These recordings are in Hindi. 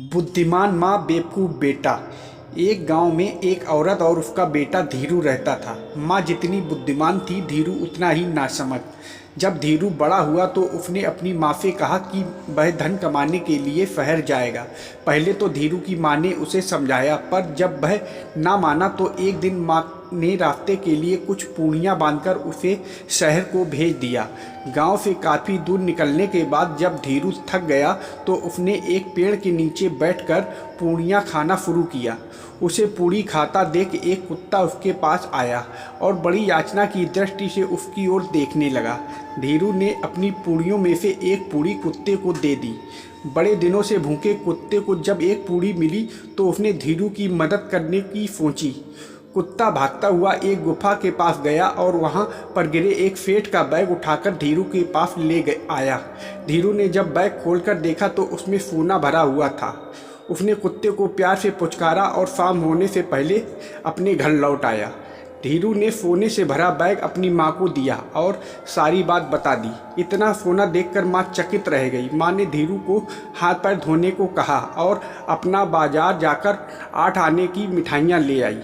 बुद्धिमान माँ बेवकूफ़ बेटा। एक गांव में एक औरत और उसका बेटा धीरू रहता था। माँ जितनी बुद्धिमान थी, धीरू उतना ही नासमझ। जब धीरू बड़ा हुआ तो उसने अपनी माँ से कहा कि वह धन कमाने के लिए शहर जाएगा। पहले तो धीरू की माँ ने उसे समझाया, पर जब वह ना माना तो एक दिन माँ ने रास्ते के लिए कुछ पूड़ियाँ बांधकर उसे शहर को भेज दिया। गांव से काफ़ी दूर निकलने के बाद जब धीरू थक गया तो उसने एक पेड़ के नीचे बैठकर पूड़ियाँ खाना शुरू किया। उसे पूड़ी खाता देख एक कुत्ता उसके पास आया और बड़ी याचना की दृष्टि से उसकी ओर देखने लगा। धीरू ने अपनी पूड़ियों में से एक पूड़ी कुत्ते को दे दी। बड़े दिनों से भूखे कुत्ते को जब एक पूड़ी मिली तो उसने धीरू की मदद करने की सोची। कुत्ता भागता हुआ एक गुफा के पास गया और वहां पर गिरे एक सेठ का बैग उठाकर धीरू के पास आया। धीरू ने जब बैग खोलकर देखा तो उसमें सोना भरा हुआ था। उसने कुत्ते को प्यार से पुचकारा और शाम होने से पहले अपने घर लौट आया। धीरू ने सोने से भरा बैग अपनी माँ को दिया और सारी बात बता दी। इतना सोना देखकर माँ चकित रह गई। माँ ने धीरू को हाथ पैर धोने को कहा और अपना बाजार जाकर 8 आने की मिठाइयाँ ले आई।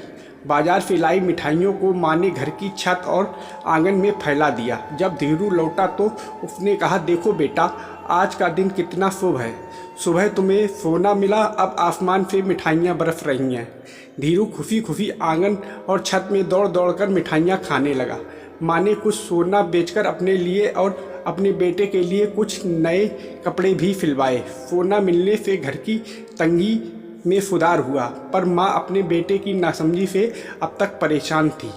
बाजार से लाई मिठाइयों को माँ ने घर की छत और आंगन में फैला दिया। जब धीरू लौटा तो उसने कहा, देखो बेटा, आज का दिन कितना शुभ है। सुबह तुम्हें सोना मिला, अब आसमान से मिठाइयाँ बरस रही हैं। धीरू खुशी खुशी आंगन और छत में दौड़ दौड़ कर मिठाइयाँ खाने लगा। माँ ने कुछ सोना बेचकर अपने लिए और अपने बेटे के लिए कुछ नए कपड़े भी सिलवाए। सोना मिलने से घर की तंगी में सुधार हुआ, पर माँ अपने बेटे की नासमझी से अब तक परेशान थी।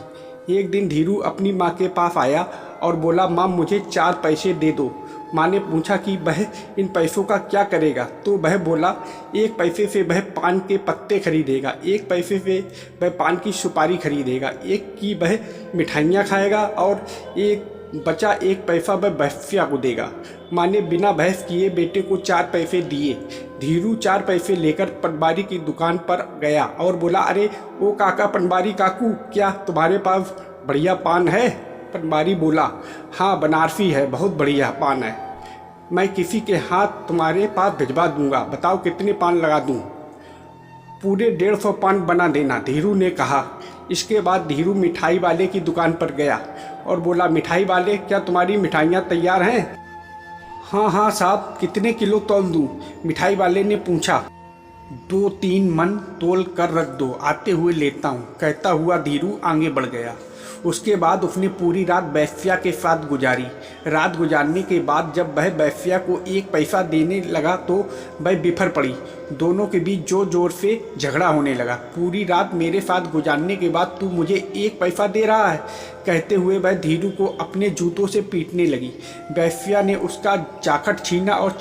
एक दिन धीरू अपनी माँ के पास आया और बोला, माँ मुझे 4 पैसे दे दो। माँ ने पूछा कि वह इन पैसों का क्या करेगा, तो वह बोला, 1 पैसे से वह पान के पत्ते खरीदेगा, 1 पैसे से वह पान की सुपारी खरीदेगा, 1 की वह मिठाइयाँ खाएगा और बचा 1 पैसा वह भैंसिया को देगा। माँ ने बिना बहस किए बेटे को 4 पैसे दिए। धीरू 4 पैसे लेकर पटवारी की दुकान पर गया और बोला, अरे ओ काका पटवारी काकू, क्या तुम्हारे पास बढ़िया पान है? पटवारी बोला, हाँ बनारसी है, बहुत बढ़िया पान है। मैं किसी के हाथ तुम्हारे पास भिजवा दूंगा, बताओ कितने पान लगा दूं? पूरे 150 पान बना देना, धीरू ने कहा। इसके बाद धीरू मिठाई वाले की दुकान पर गया और बोला, मिठाई वाले, क्या तुम्हारी मिठाइयाँ तैयार हैं? हाँ हाँ साहब, कितने किलो तौल दूँ? मिठाई वाले ने पूछा। 2-3 मन तोल कर रख दो, आते हुए लेता हूँ, कहता हुआ धीरू आगे बढ़ गया। उसके बाद उसने पूरी रात बैस्या के साथ गुजारी। रात गुजारने के बाद जब वह बैस्या को 1 पैसा देने लगा तो वह बिफर पड़ी। दोनों के बीच जोर जोर से झगड़ा होने लगा। पूरी रात मेरे साथ गुजारने के बाद तू मुझे 1 पैसा दे रहा है, कहते हुए वह धीरू को अपने जूतों से पीटने लगी। बैस्या ने उसका जाकट छीना और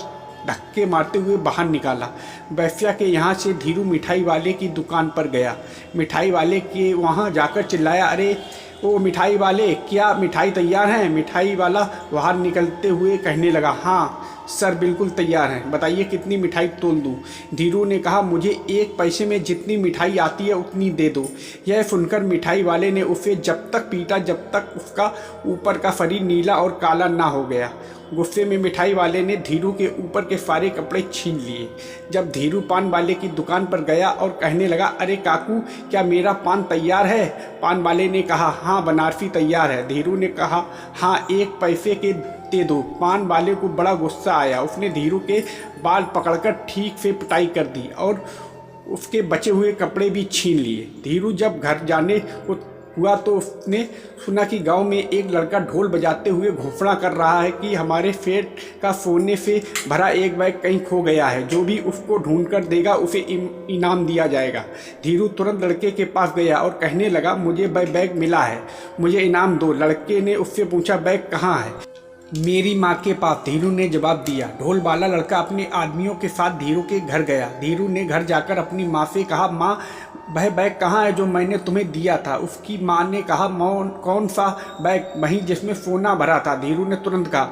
धक्के मारते हुए बाहर निकाला। बैस्या के यहाँ से धीरू मिठाई वाले की दुकान पर गया। मिठाई वाले के वहाँ जाकर चिल्लाया, अरे ओ मिठाई वाले, क्या मिठाई तैयार है? मिठाई वाला बाहर निकलते हुए कहने लगा, हाँ सर बिल्कुल तैयार है, बताइए कितनी मिठाई तोल दूँ? धीरू ने कहा, मुझे 1 पैसे में जितनी मिठाई आती है उतनी दे दो। यह सुनकर मिठाई वाले ने उसे जब तक पीटा जब तक उसका ऊपर का शरीर नीला और काला ना हो गया। गुस्से में मिठाई वाले ने धीरू के ऊपर के सारे कपड़े छीन लिए। जब धीरू पान वाले की दुकान पर गया और कहने लगा, अरे काकू, क्या मेरा पान तैयार है? पान वाले ने कहा, हाँ बनारसी तैयार है। धीरू ने कहा, हाँ 1 पैसे के दे दो। पान वाले को बड़ा गुस्सा आया। उसने धीरू के बाल पकड़कर ठीक से पिटाई कर दी और उसके बचे हुए कपड़े भी छीन लिए। धीरू जब घर जाने को हुआ तो उसने सुना कि गांव में एक लड़का ढोल बजाते हुए घोषणा कर रहा है कि हमारे सेठ का सोने से भरा एक बैग कहीं खो गया है, जो भी उसको ढूंढ कर देगा उसे इनाम दिया जाएगा। धीरू तुरंत लड़के के पास गया और कहने लगा, मुझे बैग मिला है, मुझे इनाम दो। लड़के ने उससे पूछा, बैग कहाँ है? मेरी माँ के पास, धीरू ने जवाब दिया। ढोल वाला लड़का अपने आदमियों के साथ धीरू के घर गया। धीरू ने घर जाकर अपनी माँ से कहा, माँ वह बैग कहाँ है जो मैंने तुम्हें दिया था? उसकी माँ ने कहा, कौन सा बैग? वहीं जिसमें सोना भरा था। धीरू ने तुरंत कहा,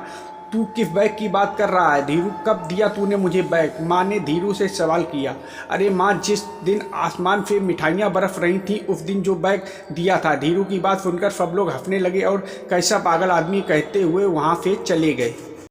तू किस बैग की बात कर रहा है? धीरू, कब दिया तूने मुझे बैग? माँ ने धीरू से सवाल किया। अरे माँ, जिस दिन आसमान से मिठाइयाँ बरस रही थीं उस दिन जो बैग दिया था। धीरू की बात सुनकर सब लोग हंसने लगे और कैसा पागल आदमी कहते हुए वहाँ से चले गए।